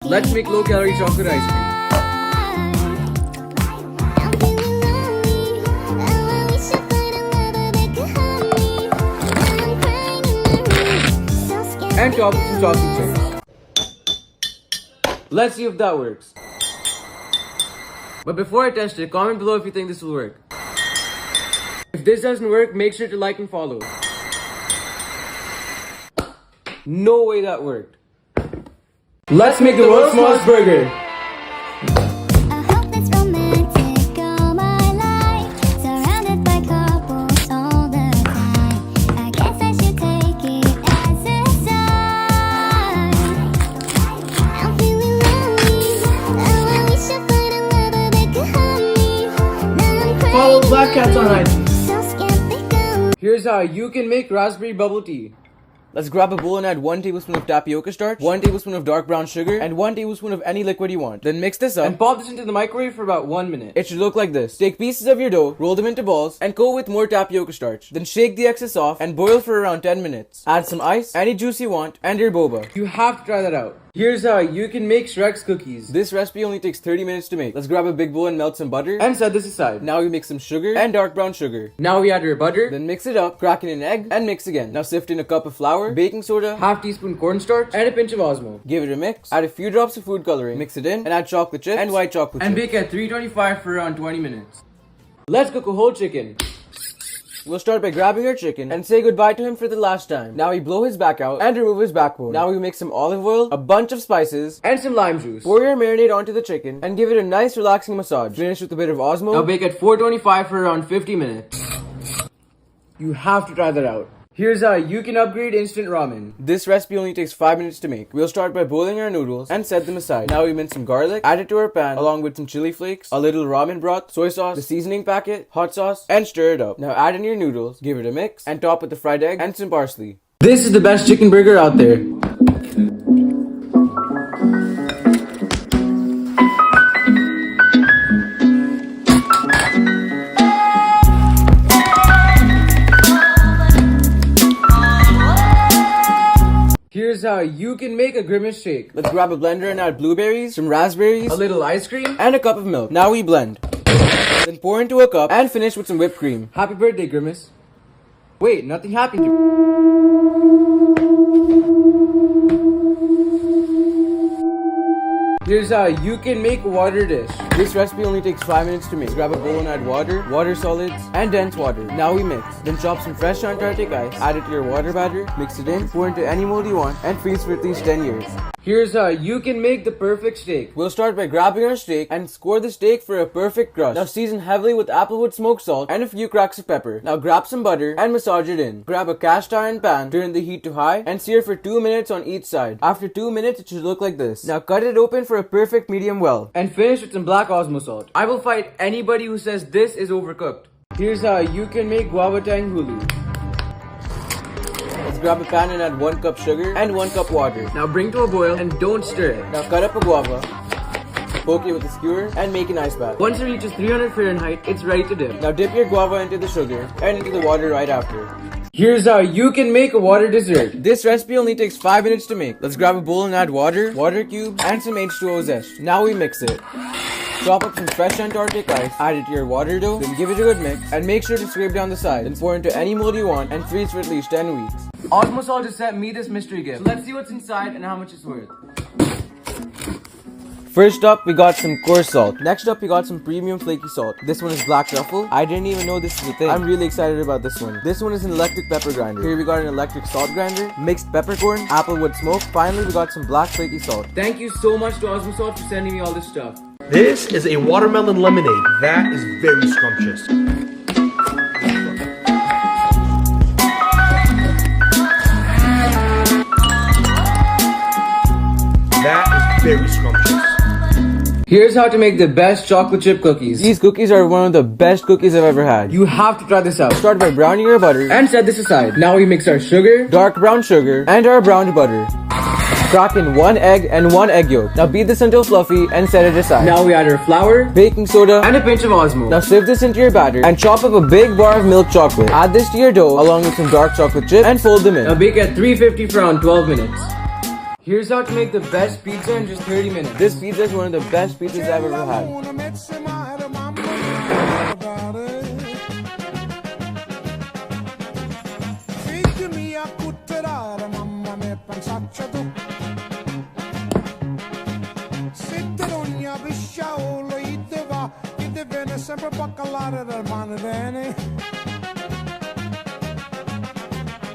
Let's make low-calorie chocolate ice cream. And top with some chocolate chips. Let's see if that works. But before I test it, comment below if you think this will work. If this doesn't work, make sure to like and follow. No way that worked. Let's make the world's smallest burger. Follow Black Cats on IG. Here's how you can make raspberry bubble tea. Let's grab a bowl and add 1 tablespoon of tapioca starch, 1 tablespoon of dark brown sugar, and 1 tablespoon of any liquid you want. Then mix this up and pop this into the microwave for about 1 minute. It should look like this. Take pieces of your dough, roll them into balls, and coat with more tapioca starch. Then shake the excess off and boil for around 10 minutes. Add some ice, any juice you want, and your boba. You have to try that out. Here's how you can make Shrek's cookies. This recipe only takes 30 minutes to make. Let's grab a big bowl and melt some butter and set this aside. Now we mix some sugar and dark brown sugar. Now we add our butter, then mix it up, crack in an egg, and mix again. Now sift in a cup of flour, baking soda, half teaspoon cornstarch, and a pinch of Osmo. Give it a mix, add a few drops of food coloring, mix it in, and add chocolate chips and white chocolate chips. And bake at 325 for around 20 minutes. Let's cook a whole chicken. We'll start by grabbing our chicken and say goodbye to him for the last time. Now we blow his back out and remove his backbone. Now we mix some olive oil, a bunch of spices, and some lime juice. Pour your marinade onto the chicken and give it a nice relaxing massage. Finish with a bit of Osmo. Now bake at 425 for around 50 minutes. You have to try that out. Here's how you can upgrade instant ramen. This recipe only takes 5 minutes to make. We'll start by boiling our noodles and set them aside. Now we mince some garlic, add it to our pan along with some chili flakes, a little ramen broth, soy sauce, the seasoning packet, hot sauce, and stir it up. Now add in your noodles, give it a mix, and top with the fried egg and some parsley. This is the best chicken burger out there. Here's how you can make a grimace shake. Let's grab a blender and add blueberries, some raspberries, a little ice cream, and a cup of milk. Now we blend. Then pour into a cup and finish with some whipped cream. Happy birthday, Grimace. Wait, nothing happened to Here's how you can make a water dish. This recipe only takes 5 minutes to make. Grab a bowl and add water, water solids, and dense water. Now we mix. Then chop some fresh Antarctic ice, add it to your water batter, mix it in, pour into any mold you want, and freeze for at least 10 years. Here's how you can make the perfect steak. We'll start by grabbing our steak and score the steak for a perfect crust. Now season heavily with applewood smoked salt and a few cracks of pepper. Now grab some butter and massage it in. Grab a cast iron pan, turn the heat to high, and sear for 2 minutes on each side. After 2 minutes, it should look like this. Now cut it open for a perfect medium well. And finish with some black Osmo salt. I will fight anybody who says this is overcooked. Here's how you can make guava tang hulu. Let's grab a pan and add 1 cup sugar and 1 cup water. Now bring to a boil and don't stir it. Now cut up a guava, poke it with a skewer, and make an ice bath. Once it reaches 300 Fahrenheit, it's ready to dip. Now dip your guava into the sugar and into the water right after. Here's how you can make a water dessert. This recipe only takes 5 minutes to make. Let's grab a bowl and add water, water cubes, and some H2O zest. Now we mix it. Chop up some fresh Antarctic ice, add it to your water dough, then give it a good mix, and make sure to scrape down the sides. Then pour into any mold you want and freeze for at least 10 weeks. Osmo Salt just sent me this mystery gift. So let's see what's inside and how much it's worth. First up, we got some coarse salt. Next up, we got some premium flaky salt. This one is black truffle. I didn't even know this was a thing. I'm really excited about this one. This one is an electric pepper grinder. Here we got an electric salt grinder, mixed peppercorn, applewood smoke. Finally, we got some black flaky salt. Thank you so much to Osmo Salt for sending me all this stuff. This is a watermelon lemonade. That is very scrumptious. That is very scrumptious. Here's how to make the best chocolate chip cookies. These cookies are one of the best cookies I've ever had. You have to try this out. Start by browning your butter and set this aside. Now we mix our sugar, dark brown sugar, and our browned butter. Crack in 1 egg and 1 egg yolk. Now beat this until fluffy and set it aside. Now we add our flour, baking soda, and a pinch of Osmo. Now sieve this into your batter and chop up a big bar of milk chocolate. Add this to your dough along with some dark chocolate chips and fold them in. Now bake at 350 for around 12 minutes. Here's how to make the best pizza in just 30 minutes. This pizza is one of the best pizzas I've ever had.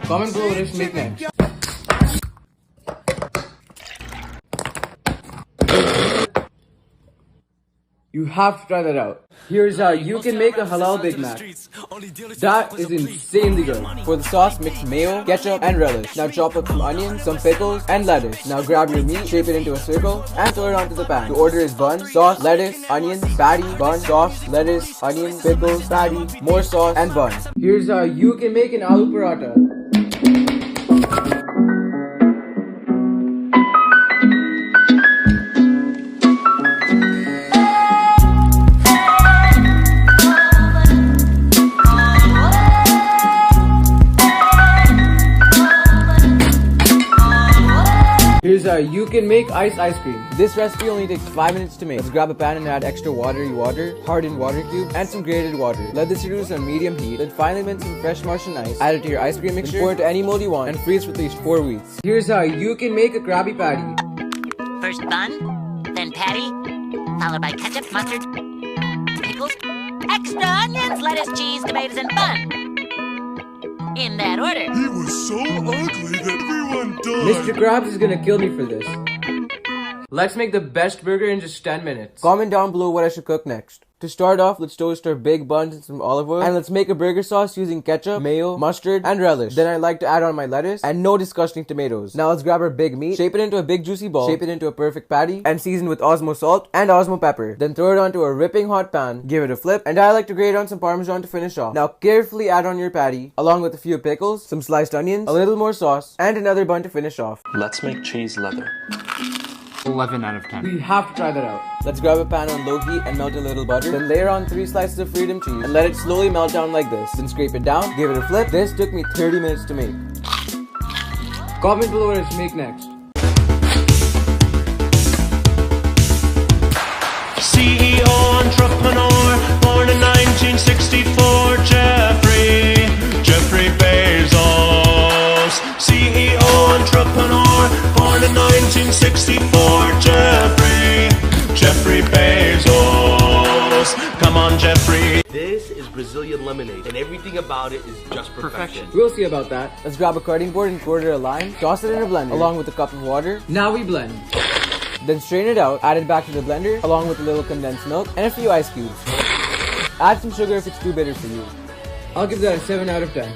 Comment below what I should make next. You have to try that out. Here's how you can make a halal Big Mac. That is insanely good. For the sauce, mix mayo, ketchup, and relish. Now chop up some onions, some pickles, and lettuce. Now grab your meat, shape it into a circle, and throw it onto the pan. The order is bun, sauce, lettuce, onions, patty, bun, sauce, lettuce, onions, pickles, patty, more sauce, and bun. Here's how you can make an aloo paratha. Here's how you can make ice cream. This recipe only takes 5 minutes to make. Let's grab a pan and add extra watery water, hardened water cubes, and some grated water. Let this reduce on medium heat. Then finally mince some fresh Martian ice. Add it to your ice cream mixture, pour it to any mold you want, and freeze for at least 4 weeks. Here's how you can make a Krabby Patty. First bun, then patty, followed by ketchup, mustard, pickles, extra onions, lettuce, cheese, tomatoes, and bun. In that order. He was so ugly that everyone died. Mr. Krabs is gonna kill me for this. Let's make the best burger in just 10 minutes. Comment down below what I should cook next. To start off, let's toast our big buns in some olive oil. And let's make a burger sauce using ketchup, mayo, mustard, and relish. Then I like to add on my lettuce and no disgusting tomatoes. Now let's grab our big meat, shape it into a big juicy ball, shape it into a perfect patty, and season with Osmo salt and Osmo pepper. Then throw it onto a ripping hot pan, give it a flip, and I like to grate on some Parmesan to finish off. Now carefully add on your patty, along with a few pickles, some sliced onions, a little more sauce, and another bun to finish off. Let's make cheese leather. 11 out of 10. We have to try that out. Let's grab a pan on low heat and melt a little butter. Then layer on 3 slices of freedom cheese and let it slowly melt down like this. Then scrape it down, give it a flip. This took me 30 minutes to make. Comment below what I should make next. CEO entrepreneur, born in 1964, Jeffrey Bezos. CEO entrepreneur, born in 1964, Jeffrey Bezos. Come on, Jeffrey. This is Brazilian lemonade, and everything about it is just perfection. We'll see about that. Let's grab a cutting board and quarter a lime. Toss it in a blender along with a cup of water. Now we blend. Then strain it out, add it back to the blender along with a little condensed milk and a few ice cubes. Add some sugar if it's too bitter for you. I'll give that a 7 out of 10.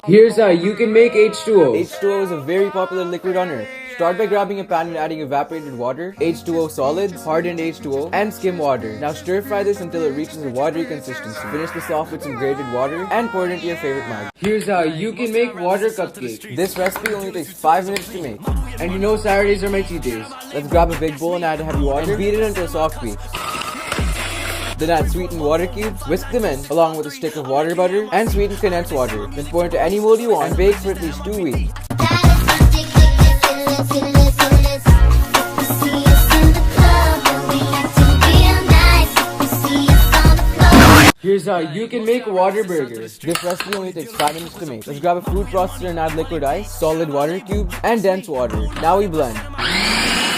Here's how you can make H2O. H2O is a very popular liquid on earth. Start by grabbing a pan and adding evaporated water, H2O solids, hardened H2O, and skim water. Now stir fry this until it reaches a watery consistency. Finish this off with some grated water and pour it into your favorite mug. Here's how you can make water cupcake. This recipe only takes 5 minutes to make. And you know Saturdays are my cheat days. Let's grab a big bowl and add heavy water and beat it until soft peaks. Then add sweetened water cubes, whisk them in, along with a stick of water butter and sweetened condensed water. Then pour into any mold you want and bake for at least 2 weeks. Here's how you can make water burgers. This recipe only takes 5 minutes to make. Let's grab a food processor and add liquid ice, solid water cubes, and dense water. Now we blend.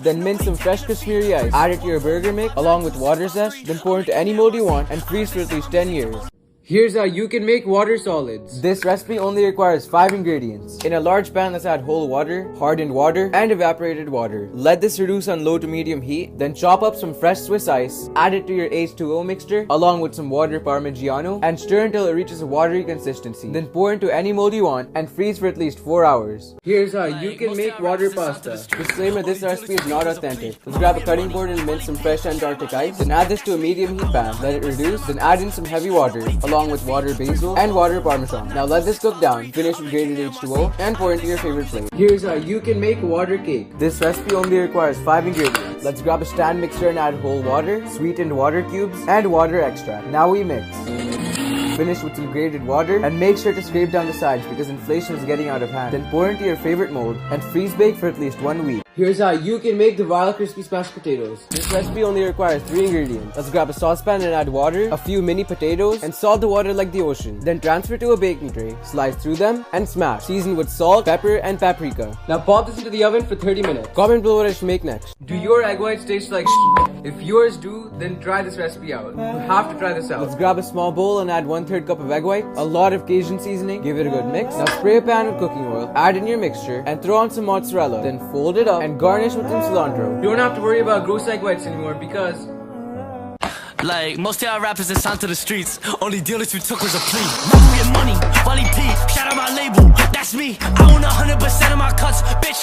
Then mince some fresh Kashmiri ice. Add it to your burger mix along with water zest. Then pour into any mold you want and freeze for at least 10 years. Here's how you can make water solids. This recipe only requires 5 ingredients. In a large pan, let's add whole water, hardened water, and evaporated water. Let this reduce on low to medium heat. Then chop up some fresh Swiss ice. Add it to your H2O mixture along with some water Parmigiano and stir until it reaches a watery consistency. Then pour into any mold you want and freeze for at least 4 hours. Here's how you can make water pasta. Disclaimer, this recipe is not authentic. Let's grab a cutting board and mince some fresh Antarctic ice. Then add this to a medium heat pan. Let it reduce. Then add in some heavy water along with water basil and water parmesan. Now let this cook down. Finish with grated H2O and pour into your favorite plate. Here's how you can make water cake. This recipe only requires 5 ingredients. Let's grab a stand mixer and add whole water, sweetened water cubes, and water extract. Now we mix. Finish with some grated water and make sure to scrape down the sides because inflation is getting out of hand. Then pour into your favorite mold and freeze bake for at least 1 week. Here's how you can make the Wild Crispy Smashed Potatoes. This recipe only requires 3 ingredients. Let's grab a saucepan and add water, a few mini potatoes, and salt the water like the ocean. Then transfer to a baking tray, slice through them, and smash. Season with salt, pepper, and paprika. Now pop this into the oven for 30 minutes. Comment below what I should make next. Do your egg whites taste like If yours do, then try this recipe out. You have to try this out. Let's grab a small bowl and add 1/3 cup of egg whites, a lot of Cajun seasoning, give it a good mix. Now spray a pan with cooking oil, add in your mixture, and throw on some mozzarella. Then fold it up and garnish with some cilantro. You don't have to worry about gross egg whites anymore because like, most of y'all rappers that signed to the streets, only dealers we took was a plea. We had money, Wally P, shout out my label, that's me. I own 100% of my cuts, bitch.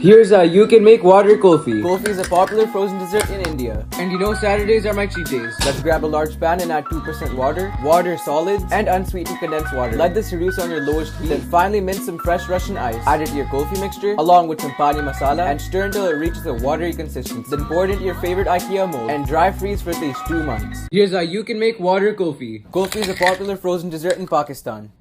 here's how you can make water kulfi. Kulfi is a popular frozen dessert in India. And you know Saturdays are my cheat days. Let's grab a large pan and add 2% water, water solids, and unsweetened condensed water. Let this reduce on your lowest heat. Then finally mince some fresh Russian ice. Add it to your kulfi mixture, along with some pani masala, and stir until it reaches a watery consistency. Then pour it into your favorite IKEA mold and dry freeze for at least 2 months. Here's how you can make water kulfi. Kulfi is a popular frozen dessert in Pakistan.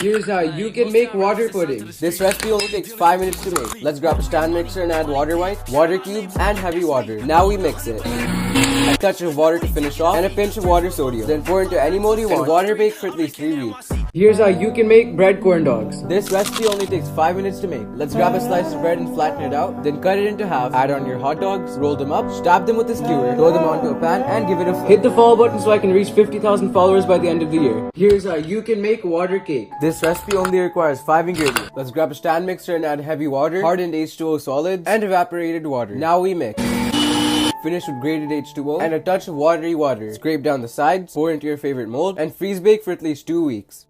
Here's how you can make water pudding. This recipe only takes 5 minutes to make. Let's grab a stand mixer and add water white, water cubes, and heavy water. Now we mix it. A touch of water to finish off, and a pinch of water sodium. Then pour into any mold you want, and water bake for at least 3 weeks. Here's how you can make bread corn dogs. This recipe only takes 5 minutes to make. Let's grab a slice of bread and flatten it out, then cut it into half, add on your hot dogs, roll them up, stab them with a skewer, throw them onto a pan, and give it a hit the follow button so I can reach 50,000 followers by the end of the year. Here's how you can make water cake. This recipe only requires 5 ingredients. Let's grab a stand mixer and add heavy water, hardened H2O solids, and evaporated water. Now we mix. Finish with grated H2O and a touch of watery water. Scrape down the sides, pour into your favorite mold, and freeze bake for at least 2 weeks.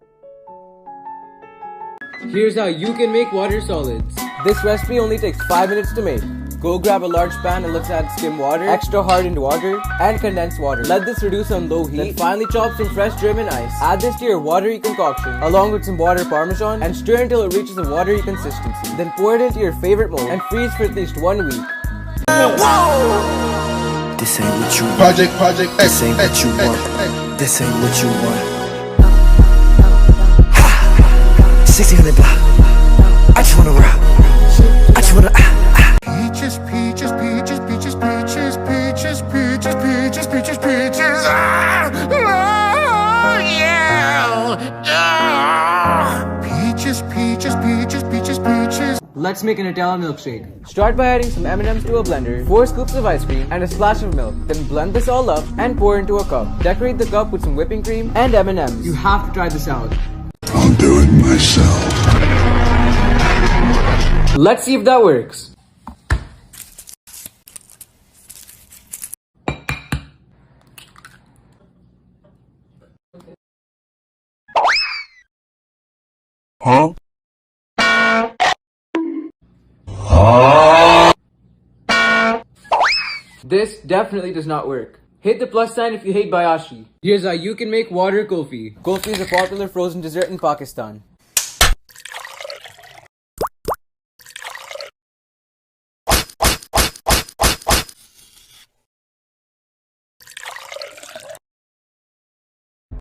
Here's how you can make water solids. This recipe only takes 5 minutes to make. Go grab a large pan and let's add skim water, extra hardened water, and condensed water. Let this reduce on low heat. Then finally chop some fresh German ice. Add this to your watery concoction, along with some water parmesan, and stir until it reaches a watery consistency. Then pour it into your favorite mold and freeze for at least 1 week. This ain't what you want. Project This ain't what you want. This ain't what you want. 1600 block. I just wanna rock. I just wanna Peaches, peaches, peaches, peaches, peaches, peaches, peaches, peaches, peaches, peaches. Ah! Oh, yeah! Peaches, peaches, peaches, peaches, peaches. Let's make an Nutella milkshake. Start by adding some M&Ms to a blender, 4 scoops of ice cream, and a splash of milk. Then blend this all up and pour into a cup. Decorate the cup with some whipping cream and M&Ms. You have to try this out. I'll do it myself. Let's see if that works. Huh? This definitely does not work. Hit the plus sign if you hate Bayashi. Here's how you can make water kulfi. Kulfi is a popular frozen dessert in Pakistan.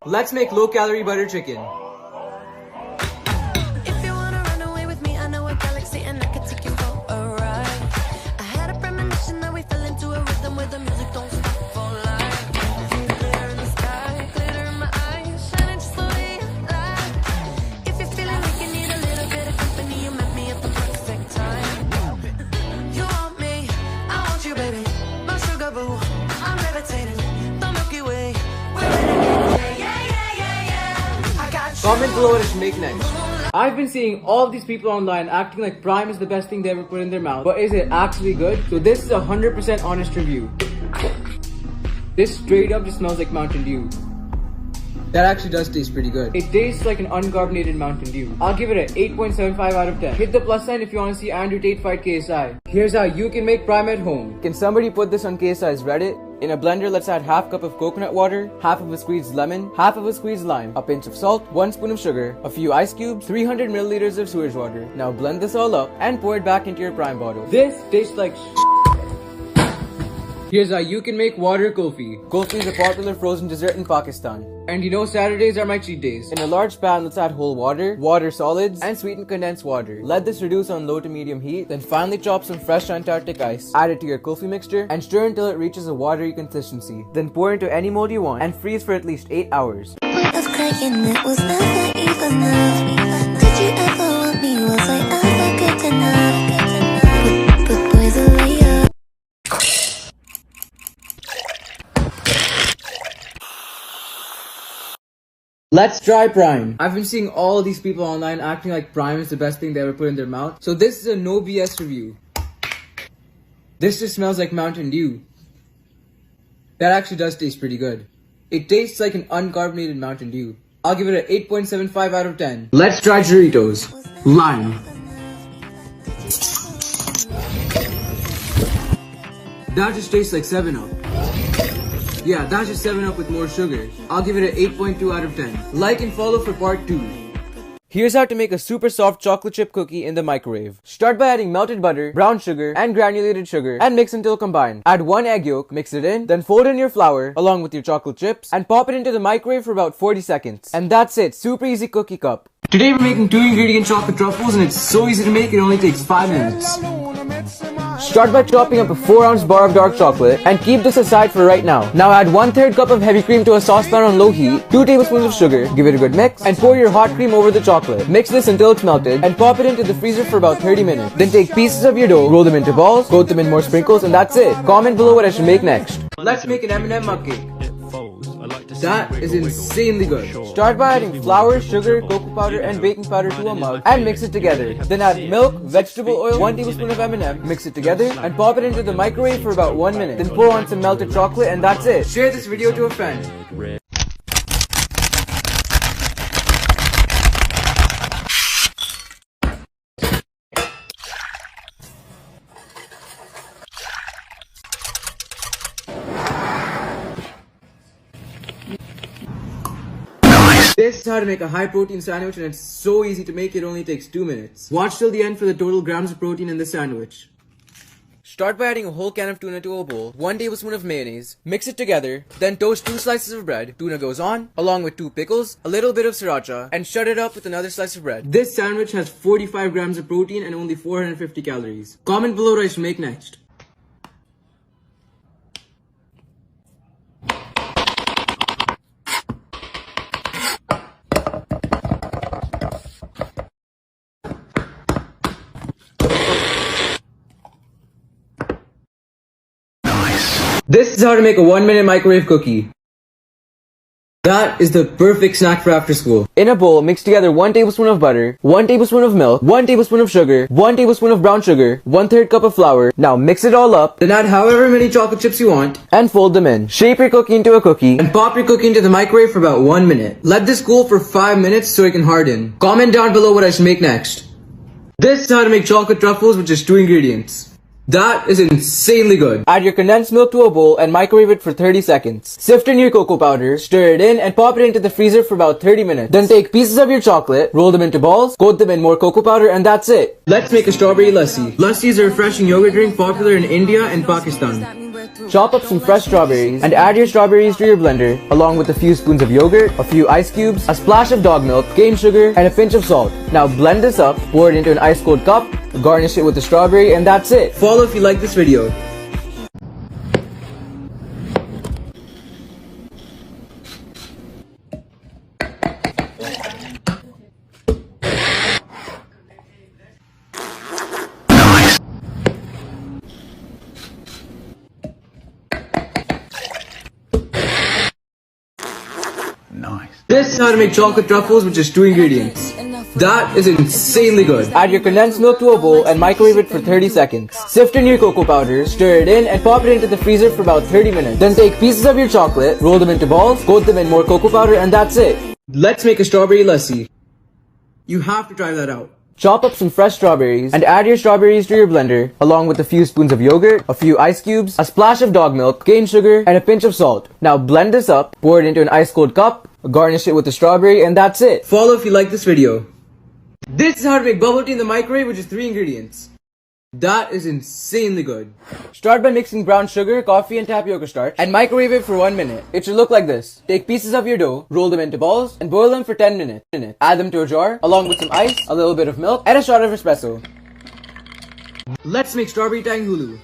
Let's make low-calorie butter chicken. If you wanna run away with me, I know a galaxy and I can take you for a ride. I had a premonition that we fell into a rhythm where the music don't stop for life. Glitter in the sky, glitter in my eyes, shining just the way you like. If you're feeling like you need a little bit of company, you met me at the perfect time. You want me, I want you, baby. My sugar boo, I'm levitating. The Milky Way, we're renegading. Yeah. I got you. Comment below what I should make next. I've been seeing all these people online acting like Prime is the best thing they ever put in their mouth, but is it actually good? So this is a 100% honest review. This straight up just smells like Mountain Dew. That actually does taste pretty good. It tastes like an uncarbonated Mountain Dew. I'll give it an 8.75 out of 10. Hit the plus sign if you want to see Andrew Tate fight KSI. Here's how you can make Prime at home. Can somebody put this on KSI's Reddit? In a blender, let's add half cup of coconut water, half of a squeezed lemon, half of a squeezed lime, a pinch of salt, 1 spoon of sugar, a few ice cubes, 300 milliliters of sewage water. Now blend this all up and pour it back into your Prime bottle. This tastes like Here's how you can make water kulfi. Kulfi is a popular frozen dessert in Pakistan. And you know Saturdays are my cheat days. In a large pan, let's add whole water, water solids, and sweetened condensed water. Let this reduce on low to medium heat. Then finally chop some fresh Antarctic ice. Add it to your kulfi mixture and stir until it reaches a watery consistency. Then pour into any mold you want and freeze for at least 8 hours. Point of cracking it was never even enough. Did you ever want me? Was I ever good enough? But boys are layup. Let's try Prime. I've been seeing all these people online acting like Prime is the best thing they ever put in their mouth. So this is a no BS review. This just smells like Mountain Dew. That actually does taste pretty good. It tastes like an uncarbonated Mountain Dew. I'll give it an 8.75 out of 10. Let's try Doritos. Lime. That just tastes like 7-Up. Yeah, that's just 7-Up with more sugar. I'll give it an 8.2 out of 10. Like and follow for part 2. Here's how to make a super soft chocolate chip cookie in the microwave. Start by adding melted butter, brown sugar, and granulated sugar, and mix until combined. Add 1 egg yolk, mix it in, then fold in your flour, along with your chocolate chips, and pop it into the microwave for about 40 seconds. And that's it, super easy cookie cup. Today we're making 2-ingredient chocolate truffles, and it's so easy to make, it only takes 5 minutes. Start by chopping up a 4-ounce bar of dark chocolate and keep this aside for right now. Now add 1/3 cup of heavy cream to a saucepan on low heat, 2 tablespoons of sugar, give it a good mix, and pour your hot cream over the chocolate. Mix this until it's melted and pop it into the freezer for about 30 minutes. Then take pieces of your dough, roll them into balls, coat them in more sprinkles, and that's it. Comment below what I should make next. Let's make an M&M mug cake. That is insanely good. Start by adding flour, sugar, cocoa powder, and baking powder to a mug and mix it together. Then add milk, vegetable oil, 1 tablespoon of M&M, mix it together, and pop it into the microwave for about 1 minute. Then pour on some melted chocolate, and that's it. Share this video to a friend. This is how to make a high protein sandwich, and it's so easy to make, it only takes 2 minutes. Watch till the end for the total grams of protein in the sandwich. Start by adding a whole can of tuna to a bowl, 1 tablespoon of mayonnaise, mix it together, then toast 2 slices of bread, tuna goes on, along with 2 pickles, a little bit of sriracha, and shut it up with another slice of bread. This sandwich has 45 grams of protein and only 450 calories. Comment below what I should make next. This is how to make a 1-minute microwave cookie. That is the perfect snack for after school. In a bowl, mix together 1 tablespoon of butter, 1 tablespoon of milk, 1 tablespoon of sugar, 1 tablespoon of brown sugar, 1/3 cup of flour. Now mix it all up, then add however many chocolate chips you want, and fold them in. Shape your cookie into a cookie, and pop your cookie into the microwave for about 1 minute. Let this cool for 5 minutes so it can harden. Comment down below what I should make next. This is how to make chocolate truffles with just 2 ingredients. That is insanely good. Add your condensed milk to a bowl and microwave it for 30 seconds. Sift in your cocoa powder, stir it in, and pop it into the freezer for about 30 minutes. Then take pieces of your chocolate, roll them into balls, coat them in more cocoa powder, and that's it. Let's make a strawberry lassi. Lassi is a refreshing yogurt drink popular in India and Pakistan. Chop up some fresh strawberries and add your strawberries to your blender, along with a few spoons of yogurt, a few ice cubes, a splash of dog milk, cane sugar, and a pinch of salt. Now blend this up, pour it into an ice cold cup, garnish it with the strawberry, and that's it. Follow if you like this video. This is how to make chocolate truffles with just 2 ingredients. That is insanely good. Add your condensed milk to a bowl and microwave it for 30 seconds. Sift in your cocoa powder, stir it in, and pop it into the freezer for about 30 minutes. Then take pieces of your chocolate, roll them into balls, coat them in more cocoa powder, and that's it. Let's make a strawberry lassi. You have to try that out. Chop up some fresh strawberries and add your strawberries to your blender, along with a few spoons of yogurt, a few ice cubes, a splash of dog milk, cane sugar, and a pinch of salt. Now blend this up, pour it into an ice cold cup, garnish it with the strawberry, and that's it. Follow if you like this video. This is how to make bubble tea in the microwave with just 3 ingredients. That is insanely good. Start by mixing brown sugar, coffee, and tapioca starch and microwave it for 1 minute. It should look like this. Take pieces of your dough, roll them into balls, and boil them for 10 minutes. Add them to a jar, along with some ice, a little bit of milk, and a shot of espresso. Let's make strawberry tang hulu.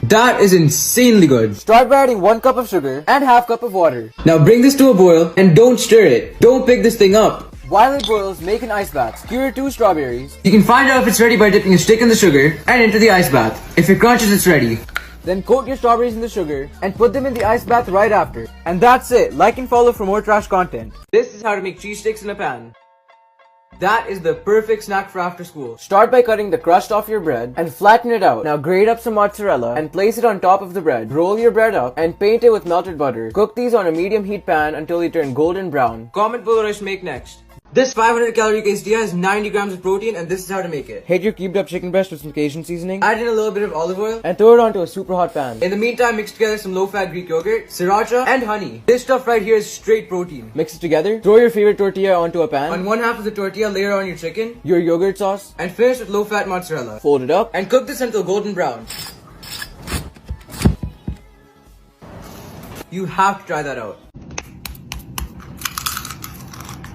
That is insanely good. Start by adding 1 cup of sugar and half cup of water. Now bring this to a boil and don't stir it. Don't pick this thing up. While it boils, make an ice bath. Skewer 2 strawberries. You can find out if it's ready by dipping a stick in the sugar and into the ice bath. If it crunches, it's ready. Then coat your strawberries in the sugar and put them in the ice bath right after. And that's it. Like and follow for more trash content. This is how to make cheese sticks in a pan. That is the perfect snack for after school. Start by cutting the crust off your bread and flatten it out. Now grate up some mozzarella and place it on top of the bread. Roll your bread up and paint it with melted butter. Cook these on a medium heat pan until they turn golden brown. Comment below what I should make next. This 500 calorie quesadilla has 90 grams of protein and this is how to make it. Heat your cubed up chicken breast with some Cajun seasoning. Add in a little bit of olive oil and throw it onto a super hot pan. In the meantime, mix together some low-fat Greek yogurt, sriracha, and honey. This stuff right here is straight protein. Mix it together. Throw your favorite tortilla onto a pan. On one half of the tortilla, layer on your chicken, your yogurt sauce, and finish with low-fat mozzarella. Fold it up and cook this until golden brown. You have to try that out.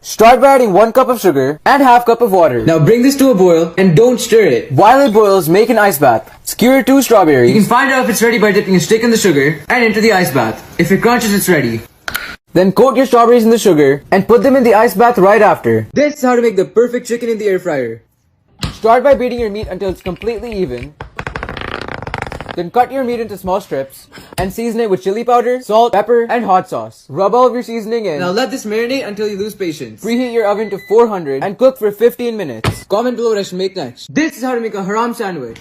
Start by adding 1 cup of sugar and half cup of water. Now bring this to a boil and don't stir it. While it boils, make an ice bath. Skewer 2 strawberries. You can find out if it's ready by dipping a stick in the sugar and into the ice bath. If it crunches, it's ready. Then coat your strawberries in the sugar and put them in the ice bath right after. This is how to make the perfect chicken in the air fryer. Start by beating your meat until it's completely even. Then cut your meat into small strips and season it with chili powder, salt, pepper, and hot sauce. Rub all of your seasoning in. Now let this marinate until you lose patience. Preheat your oven to 400 and cook for 15 minutes. Comment below what I should make next. This is how to make a haram sandwich.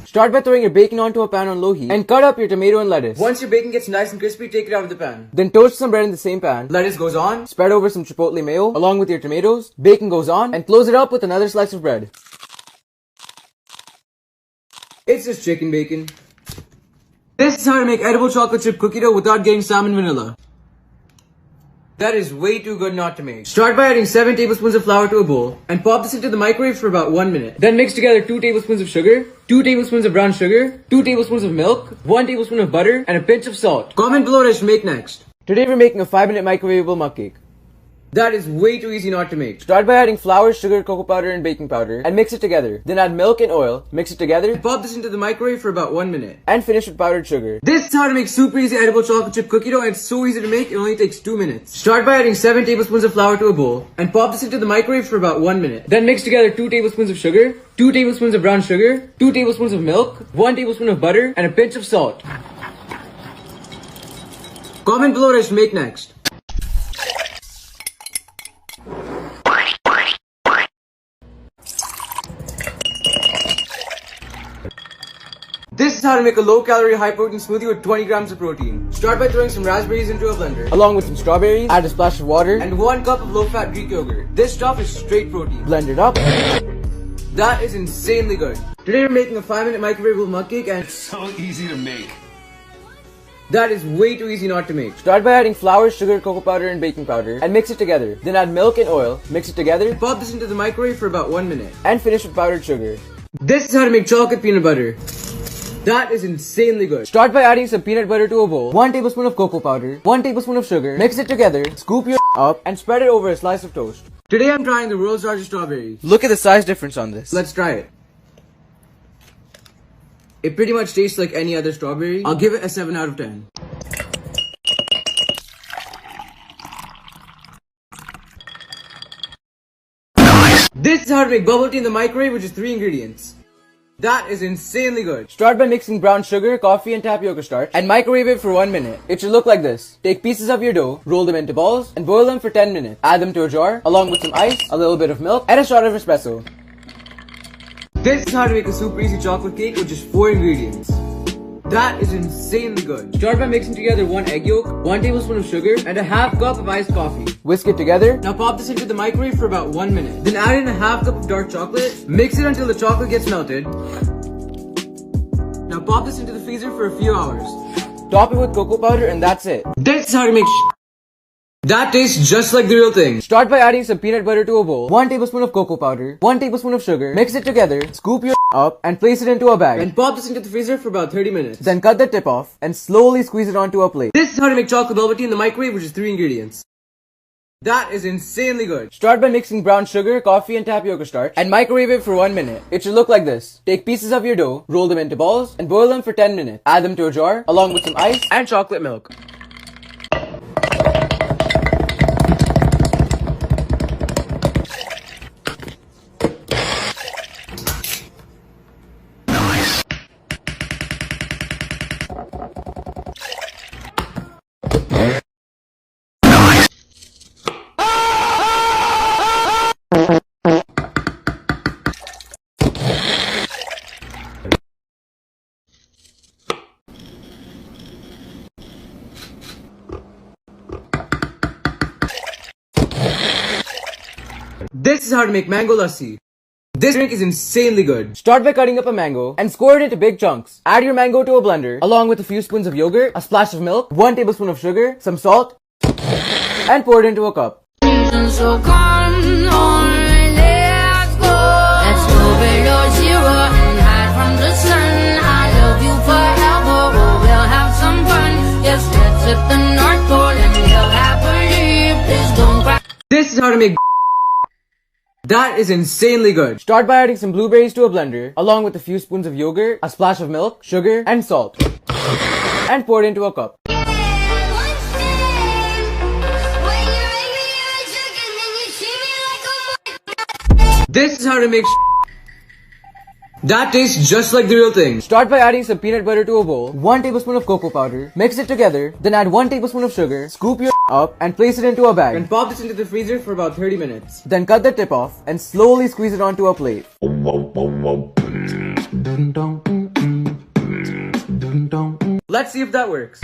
Start by throwing your bacon onto a pan on low heat and cut up your tomato and lettuce. Once your bacon gets nice and crispy, take it out of the pan. Then toast some bread in the same pan. Lettuce goes on, spread over some chipotle mayo along with your tomatoes. Bacon goes on and close it up with another slice of bread. It's just chicken bacon. This is how to make edible chocolate chip cookie dough without getting salmon vanilla. That is way too good not to make. Start by adding 7 tablespoons of flour to a bowl and pop this into the microwave for about 1 minute. Then mix together 2 tablespoons of sugar, 2 tablespoons of brown sugar, 2 tablespoons of milk, 1 tablespoon of butter, and a pinch of salt. Comment below what I should make next. Today we're making a 5-minute microwavable mug cake. That is way too easy not to make. Start by adding flour, sugar, cocoa powder, and baking powder and mix it together. Then add milk and oil, mix it together, and pop this into the microwave for about 1 minute. And finish with powdered sugar. This is how to make super easy edible chocolate chip cookie dough and it's so easy to make, it only takes 2 minutes. Start by adding 7 tablespoons of flour to a bowl and pop this into the microwave for about 1 minute. Then mix together 2 tablespoons of sugar, 2 tablespoons of brown sugar, 2 tablespoons of milk, 1 tablespoon of butter, and a pinch of salt. Comment below what I should make next. This is how to make a low-calorie, high-protein smoothie with 20 grams of protein. Start by throwing some raspberries into a blender, along with some strawberries, add a splash of water, and 1 cup of low-fat Greek yogurt. This stuff is straight protein. Blend it up. That is insanely good. Today we're making a 5-minute microwavable mug cake and it's So easy to make. that is way too easy not to make. Start by adding flour, sugar, cocoa powder, and baking powder and mix it together. Then add milk and oil, mix it together, and pop this into the microwave for about 1 minute. And finish with powdered sugar. This is how to make chocolate peanut butter. That is insanely good. Start by adding some peanut butter to a bowl, 1 tablespoon of cocoa powder, 1 tablespoon of sugar, mix it together, scoop your up, and spread it over a slice of toast. Today I'm trying the world's largest strawberry. Look at the size difference on this. Let's try it. It pretty much tastes like any other strawberry. I'll give it a 7 out of 10. This is how to make bubble tea in the microwave, which is 3 ingredients. That is insanely good. Start by mixing brown sugar, coffee, and tapioca starch and microwave it for 1 minute. It should look like this. Take pieces of your dough, roll them into balls, and boil them for 10 minutes. Add them to a jar, along with some ice, a little bit of milk, and a shot of espresso. This is how to make a super easy chocolate cake with just 4 ingredients. That is insanely good. Start by mixing together 1 egg yolk, 1 tablespoon of sugar, and a half cup of iced coffee. Whisk it together. Now pop this into the microwave for about 1 minute. Then add in a half cup of dark chocolate. Mix it until the chocolate gets melted. Now pop this into the freezer for a few hours. Top it with cocoa powder and that's it. This is how to make That tastes just like the real thing. Start by adding some peanut butter to a bowl, 1 tablespoon of cocoa powder, 1 tablespoon of sugar, mix it together, scoop your up and place it into a bag. And pop this into the freezer for about 30 minutes. Then cut the tip off and slowly squeeze it onto a plate. This is how to make chocolate bubble tea in the microwave, which is 3 ingredients. That is insanely good. Start by mixing brown sugar, coffee and tapioca starch and microwave it for 1 minute. It should look like this. Take pieces of your dough, roll them into balls and boil them for 10 minutes. Add them to a jar along with some ice and chocolate milk. This is how to make mango lassi. This drink is insanely good. Start by cutting up a mango and score it into big chunks. Add your mango to a blender along with a few spoons of yogurt, a splash of milk, 1 tablespoon of sugar, some salt, and pour it into a cup. So come on, let's go. Let's go below zero and hide from the sun. I love you forever, oh, we'll have some fun. Yes, let's hit the North Pole and live happily. Please don't cry. This is how to make that is insanely good. Start by adding some blueberries to a blender along with a few spoons of yogurt, a splash of milk, sugar, and salt. And pour it into a cup. This is how to make that tastes just like the real thing. Start by adding some peanut butter to a bowl, 1 tablespoon of cocoa powder, mix it together, then add 1 tablespoon of sugar, scoop your up and place it into a bag. And pop this into the freezer for about 30 minutes. Then cut the tip off and slowly squeeze it onto a plate. Let's see if that works.